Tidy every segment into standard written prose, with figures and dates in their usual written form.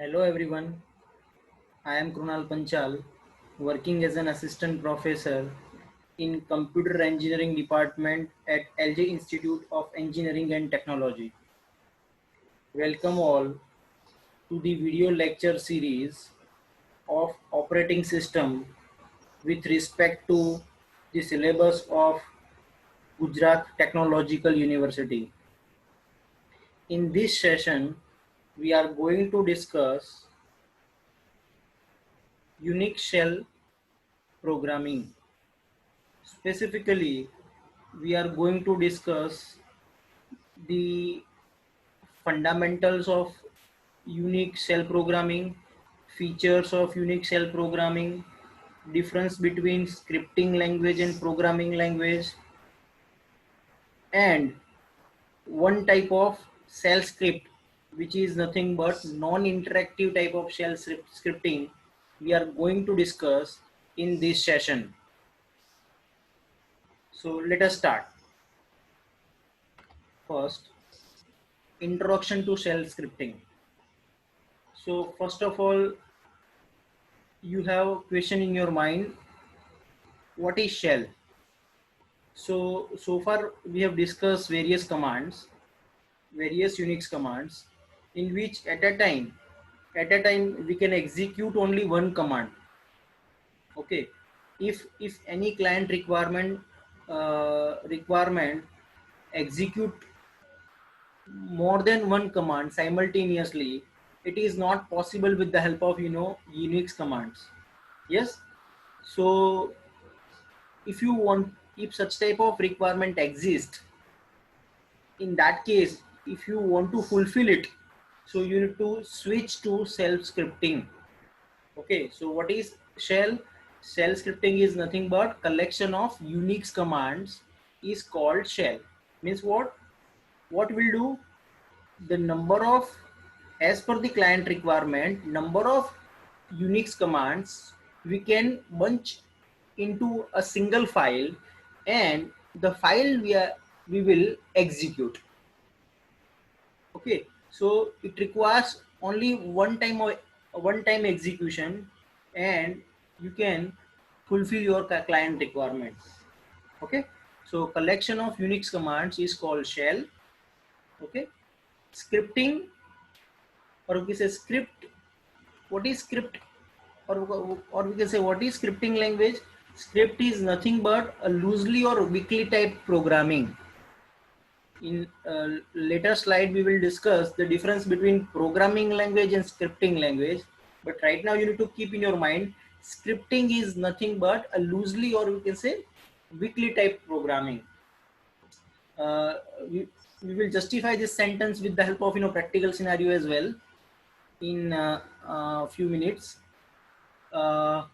Hello everyone, I am Krunal Panchal, working as an assistant professor in Computer Engineering Department at LJ Institute of Engineering and Technology. Welcome all to the video lecture series of operating system with respect to the syllabus of Gujarat Technological University. In this session, we are going to discuss Unix shell programming. Specifically, we are going to discuss the fundamentals of Unix shell programming, features of Unix shell programming, difference between scripting language and programming language, and one type of shell script, which is nothing but non-interactive type of shell scripting we are going to discuss in this session. So let us start. First, introduction to shell scripting. So first of all, you have a question in your mind, what is shell? So far we have discussed various commands, various Unix commands, in which at a time we can execute only one command. Okay, if any client requirement execute more than one command simultaneously, it is not possible with the help of Unix commands. Yes, so if such type of requirement exists, in that case, if you want to fulfill it, so you need to switch to self scripting. Okay, so what is shell? Shell scripting is nothing but collection of Unix commands is called shell. Means what will do, the number of, as per the client requirement, number of Unix commands we can bunch into a single file, and the file we will execute. Okay, so it requires only one time execution, and you can fulfill your client requirements. Okay, so collection of Unix commands is called shell. Okay, scripting, or we say script. What is script? Or we can say, what is scripting language? Script is nothing but a loosely or weakly type programming. In later slide we will discuss the difference between programming language and scripting language, but right now you need to keep in your mind, scripting is nothing but a loosely, or we can say, weakly type programming. uh, we, we will justify this sentence with the help of practical scenario as well in a few minutes. uh,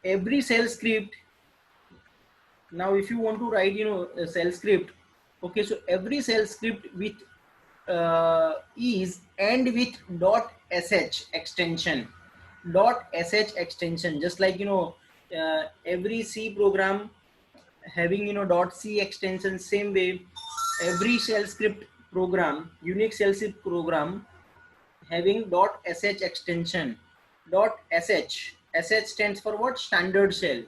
every shell script, now if you want to write a shell script, okay, so every shell script with is end with .sh extension. .sh extension, just like every C program having .c extension, same way every shell script program, Unix shell script program, having .sh extension. .sh, sh stands for what? Standard shell.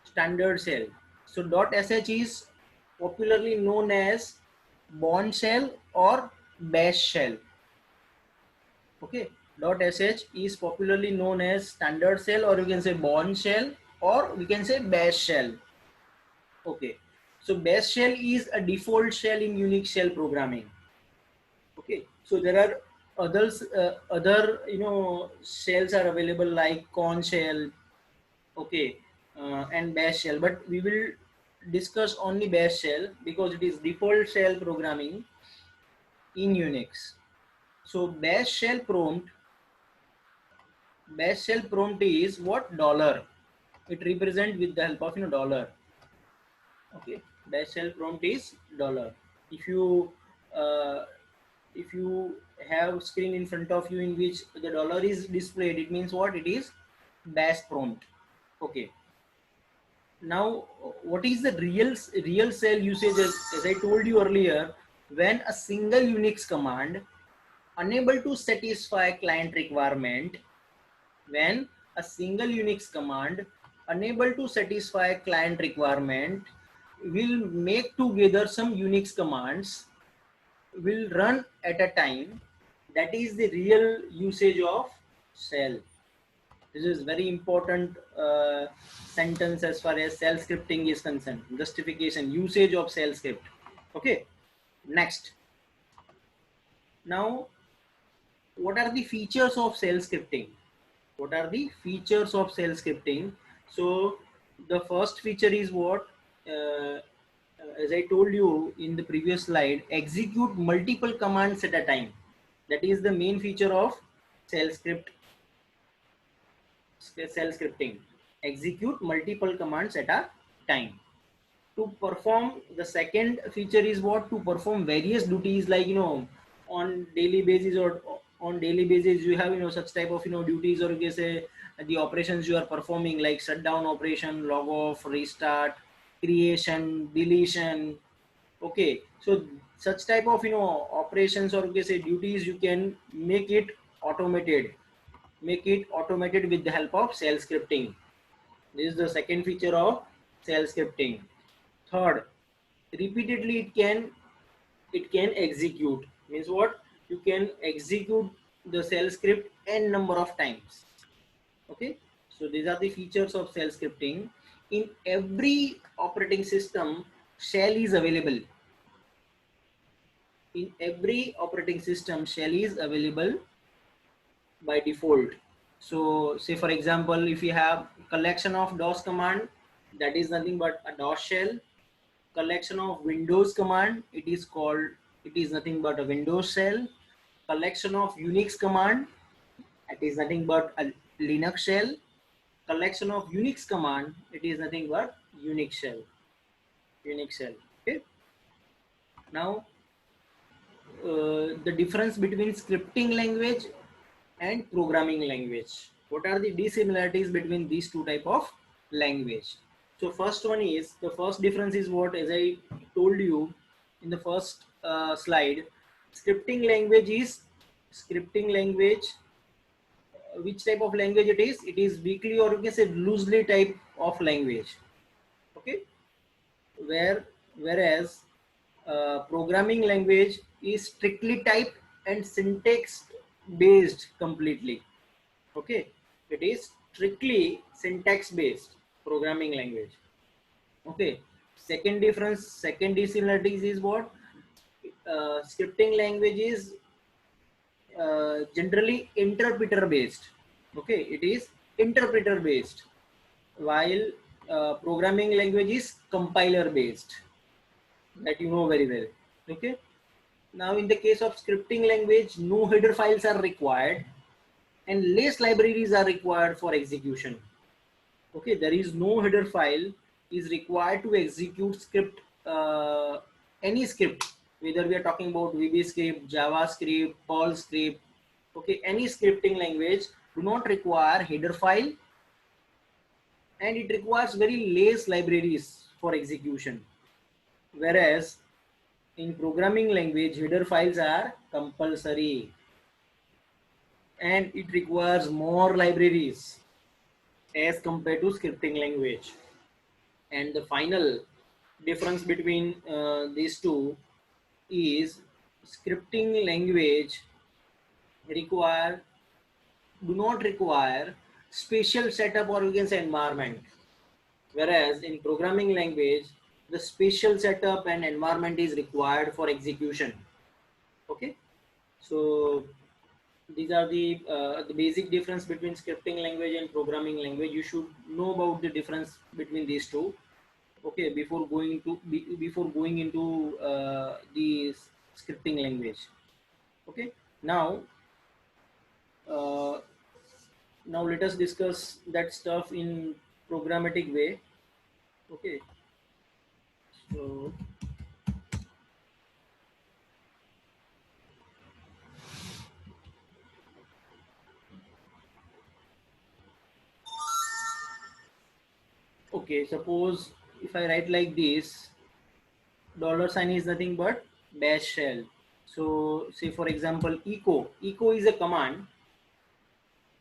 Standard shell. So .sh is popularly known as Bourne shell or bash shell. Okay, .sh is popularly known as standard shell, or you can say Bourne shell, or we can say bash shell. Okay, so bash shell is a default shell in Unix shell programming. Okay, so there are other shells are available like Corn shell, okay, and bash shell, but we will discuss only bash shell because it is default shell programming in Unix. So bash shell prompt is what? Dollar. It represents with the help of dollar. Okay, bash shell prompt is dollar. If you uh, if you have screen in front of you in which the dollar is displayed, it means what? It is bash prompt. Okay, now what is the real shell usage? As I told you earlier, when a single Unix command unable to satisfy client requirement, when a single Unix command unable to satisfy client requirement will make together some Unix commands will run at a time. That is the real usage of shell. This is very important sentence as far as shell scripting is concerned. Justification, usage of shell script. Okay, next. Now, what are the features of shell scripting? What are the features of shell scripting? So the first feature is what? As I told you in the previous slide, execute multiple commands at a time. That is the main feature of shell scripting. Execute multiple commands at a time. To perform, the second feature is what? To perform various duties, like on daily basis, or on daily basis you have such type of duties, or you can say the operations you are performing, like shutdown operation, log off, restart, creation, deletion. Okay, so such type of operations, or you can say duties, you can make it automated, with the help of shell scripting. This is the second feature of shell scripting. Third, repeatedly it can execute. Means what? You can execute the shell script n number of times. Okay, so these are the features of shell scripting. In every operating system, shell is available. In every operating system, shell is available by default. So say for example, if you have collection of DOS command, that is nothing but a DOS shell. Collection of Windows command, it is nothing but a Windows shell. Collection of Unix command, it is nothing but a Linux shell. Collection of Unix command, it is nothing but Unix shell. Okay, now the difference between scripting language and programming language. What are the dissimilarities between these two type of language? So first one is, the first difference is what, as I told you in the first slide, scripting language is which type of language it is? It is weakly, or you can say loosely type of language. Okay, whereas programming language is strictly type and syntax based completely. Okay, it is strictly syntax based programming language. Okay, second dissimilarities is what? Scripting language is generally interpreter based. Okay, it is interpreter based, while programming language is compiler based, that you know very well. Okay, now in the case of scripting language, no header files are required and less libraries are required for execution. Okay, there is no header file is required to execute any script, whether we are talking about VB script, JavaScript, Perl script. Okay, any scripting language do not require header file, and it requires very less libraries for execution. Whereas in programming language, header files are compulsory and it requires more libraries as compared to scripting language. And the final difference between these two is, scripting language do not require special setup, or you can say environment, whereas in programming language the special setup and environment is required for execution. Okay, so these are the basic difference between scripting language and programming language. You should know about the difference between these two. Okay, before going into the scripting language. Okay, now uh, now let us discuss that stuff in programmatic way. Okay, so okay, suppose if I write like this, dollar sign is nothing but bash shell. So say for example, echo is a command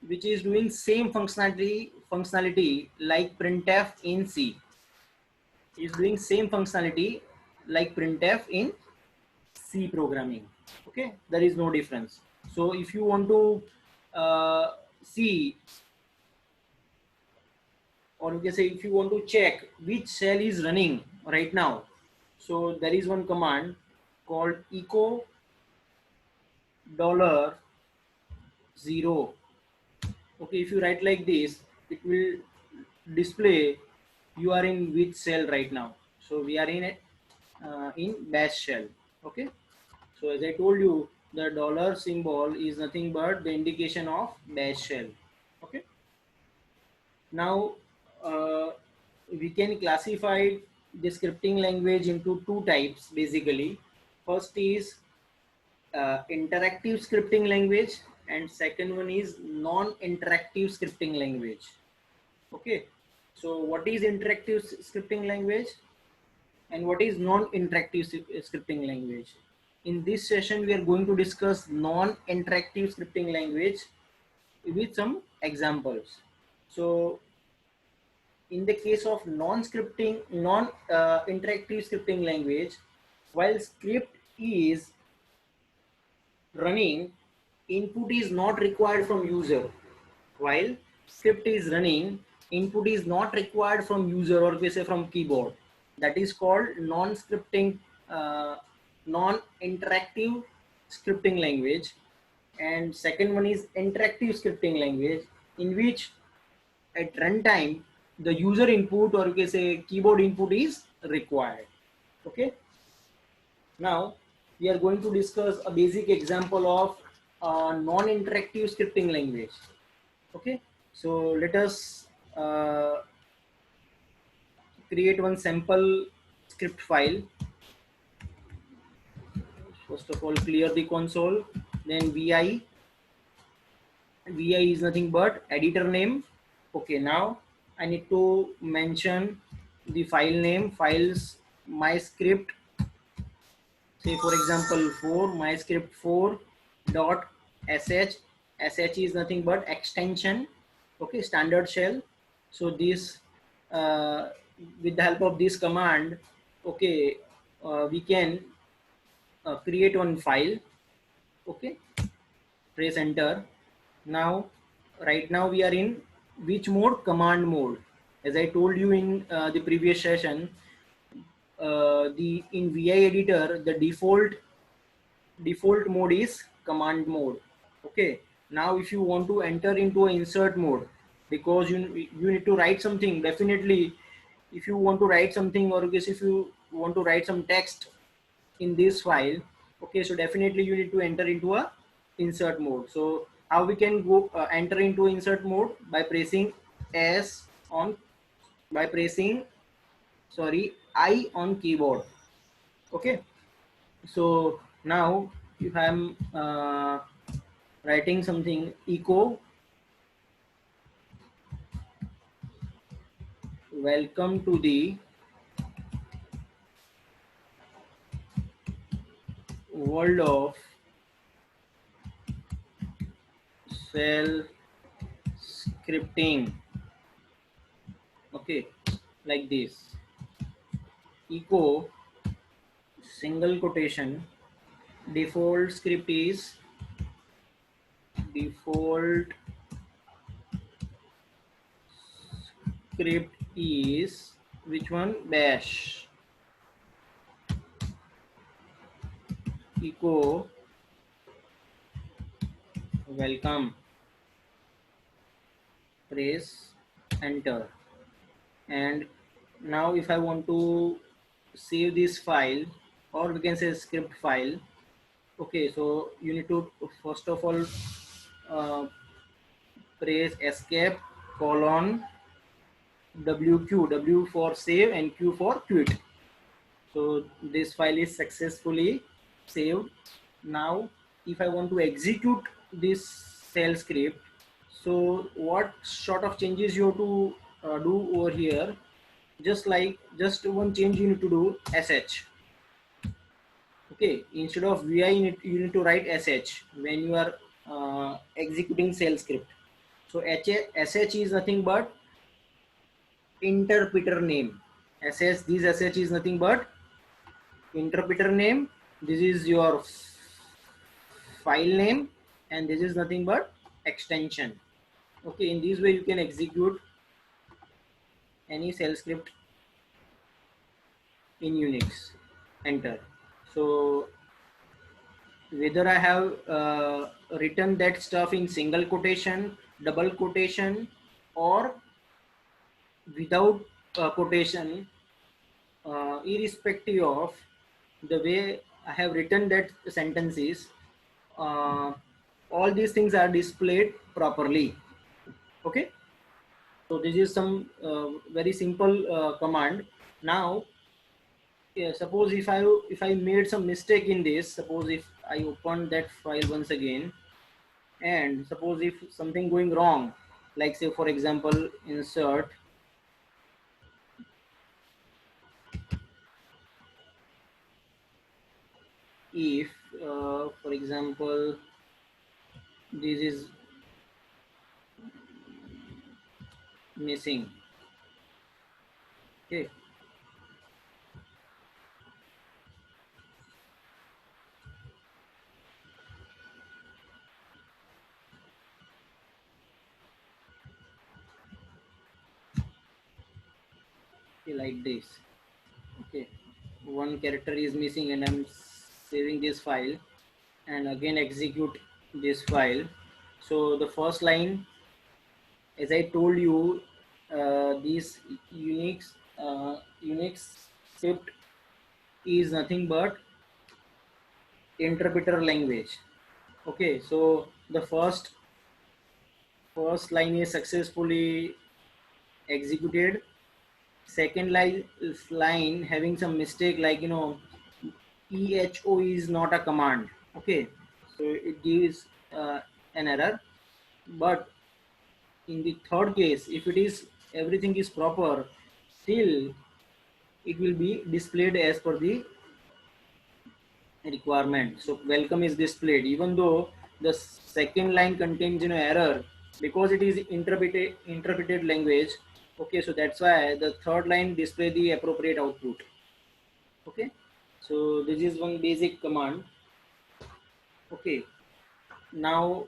which is doing same functionality like printf in C. Is doing same functionality like printf in C programming. Okay, there is no difference. So if you want to see, or you can say if you want to check which cell is running right now, so there is one command called echo dollar zero. Okay, if you write like this, it will display you are in which cell right now. So we are in bash shell. Okay, so as I told you, the dollar symbol is nothing but the indication of bash shell. Okay, now we can classify the scripting language into two types basically. First is interactive scripting language, and second one is non-interactive scripting language. Okay, so what is interactive scripting language and what is non-interactive scripting language? In this session, we are going to discuss non-interactive scripting language with some examples. So in the case of non-interactive scripting language, while script is running, input is not required from user. While script is running, input is not required from user, or we say from keyboard. That is called non-scripting, non-interactive scripting language. And second one is interactive scripting language, in which at runtime the user input, or you can say keyboard input, is required. Okay, now we are going to discuss a basic example of non-interactive scripting language. Okay, so let us create one sample script file. First of all, clear the console, then vi is nothing but editor name. Okay, now I need to mention the file name, files my script, say for example 4 my script 4 dot sh. Sh is nothing but extension. Okay, standard shell. So this with the help of this command, okay, we can create one file. Okay, press enter. Now right now we are in which mode? Command mode. As I told you in the previous session, the in vi editor the default mode is command mode. Okay, now if you want to enter into a insert mode, because you need to write something, definitely if you want to write something, or guess if you want to write some text in this file, okay, so definitely you need to enter into a insert mode. So how we can go enter into insert mode? By pressing s on by pressing sorry I on keyboard. Okay, so now if I'm writing something, echo welcome to the world of shell scripting. Okay, like this, echo single quotation, default script is default script is which one? Bash. Echo welcome. Press enter. And now if I want to save this file, or we can say script file. Okay, so you need to first of all press escape colon W for save and Q for quit. So this file is successfully saved. Now if I want to execute this shell script, so what sort of changes you have to do over here? Just one change you need to do, sh. Okay, instead of vi you need to write sh when you are executing shell script. So sh is nothing but interpreter name. Sh is nothing but interpreter name. This is your file name, and this is nothing but extension. Okay, in this way you can execute any shell script in Unix. Enter. So whether I have written that stuff in single quotation, double quotation, or without quotation, irrespective of the way I have written that sentences, uh, all these things are displayed properly. Okay, so this is some very simple command. Now, yeah, suppose if I made some mistake in this, suppose if I open that file once again, and suppose if something going wrong, like say for example insert if for example this is missing. Okay, okay, like this. Okay, one character is missing and I'm saving this file and again execute this file. So the first line, as I told you, this Unix script is nothing but interpreter language. Okay, so the first line is successfully executed. Second line having some mistake, like echo is not a command. Okay, so it gives an error. But in the third case, if it is everything is proper, still it will be displayed as per the requirement. So welcome is displayed even though the second line contains error, because it is interpreted language. Okay, so that's why the third line display the appropriate output. Okay, so this is one basic command. Okay, now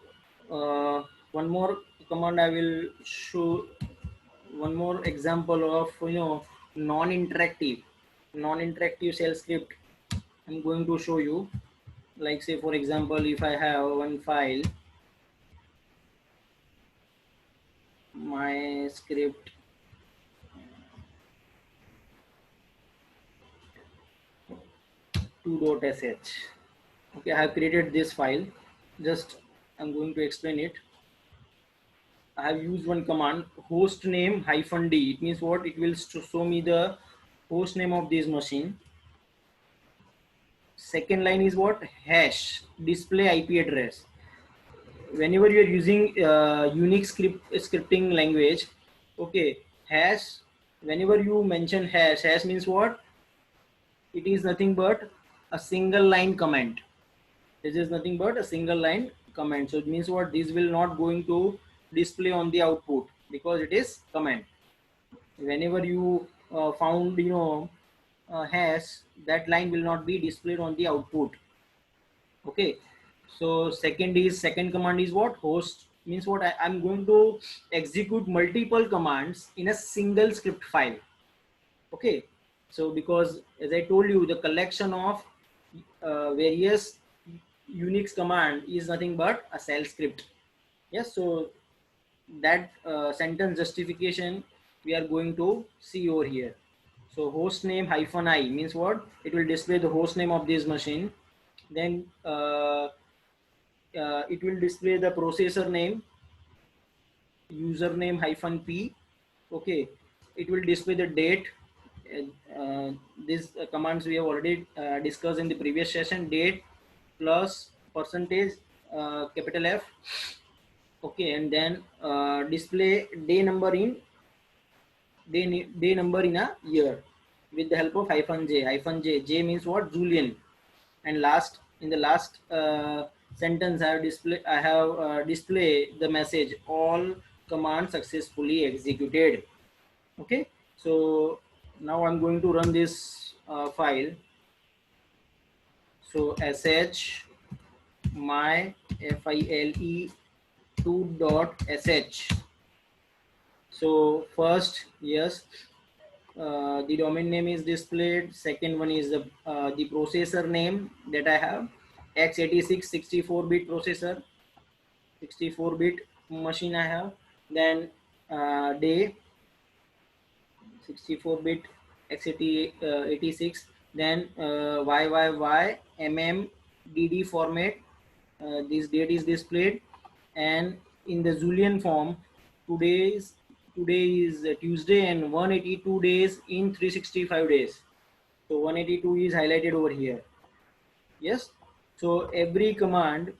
one more command I will show, one more example of non-interactive shell script I'm going to show you. Like say for example, if I have one file, my script .sh. Okay, I have created this file. Just I'm going to explain it. I have used one command, host name -d. It means what? It will show me the host name of this machine. Second line is what? Hash, display IP address. Whenever you are using Unix scripting language, okay, hash, whenever you mention hash means what? It is nothing but a single line comment. This is nothing but a single line comment. So it means what? This will not going to display on the output because it is comment. Whenever you found hash, that line will not be displayed on the output. Okay, so second command is what? Host means what? I'm going to execute multiple commands in a single script file. Okay, so because as I told you, the collection of various Unix command is nothing but a shell script. Yes, so that sentence justification we are going to see over here. So host name -i means what? It will display the host name of this machine. Then it will display the processor name, username -p. Okay, it will display the date. These commands we have already discussed in the previous session. Date plus percentage capital F. Okay, and then display day number in a year with the help of -j. -j means what? Julian. and last, in the last sentence, I have display the message all commands successfully executed. Okay, so now I'm going to run this file. So sh my file 2.sh. So first, yes, the domain name is displayed. Second one is the processor name that I have, x86 64-bit processor, 64-bit machine I have. Then day, 64-bit x86. Then YYY DD format. This date is displayed, and in the Boolean form, today is Tuesday, and 182 days in 365 days. So 182 is highlighted over here. Yes. So every command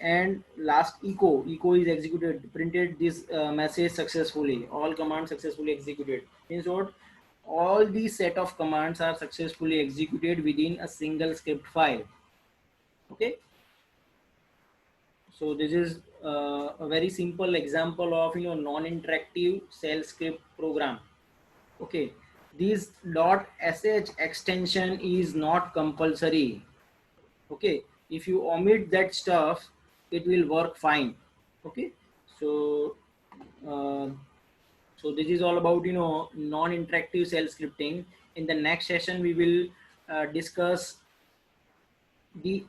and last echo is executed, printed this message successfully. All commands successfully executed. In short, all these set of commands are successfully executed within a single script file. Okay. So this is a very simple example of non-interactive shell script program. Okay, this .sh extension is not compulsory. Okay, if you omit that stuff, it will work fine. Okay, so uh, so this is all about non-interactive shell scripting. In the next session, we will discuss the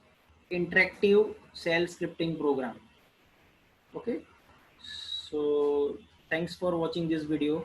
interactive shell scripting program. Okay, so thanks for watching this video.